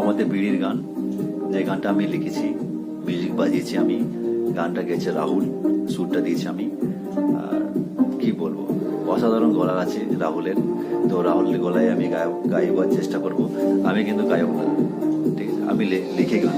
আমাদের বিড়ির গান, যে গানটা আমি লিখেছি, মিউজিক বাজিয়েছি আমি, গানটা গেয়েছে রাহুল, সুরটা দিয়েছি আমি। আর কি বলবো, অসাধারণ গলা আছে রাহুলের। তো রাহুলের গলায় আমি গাইবার চেষ্টা করব। আমি কিন্তু গায়ক না, ঠিক আছে, আমি লিখে গান।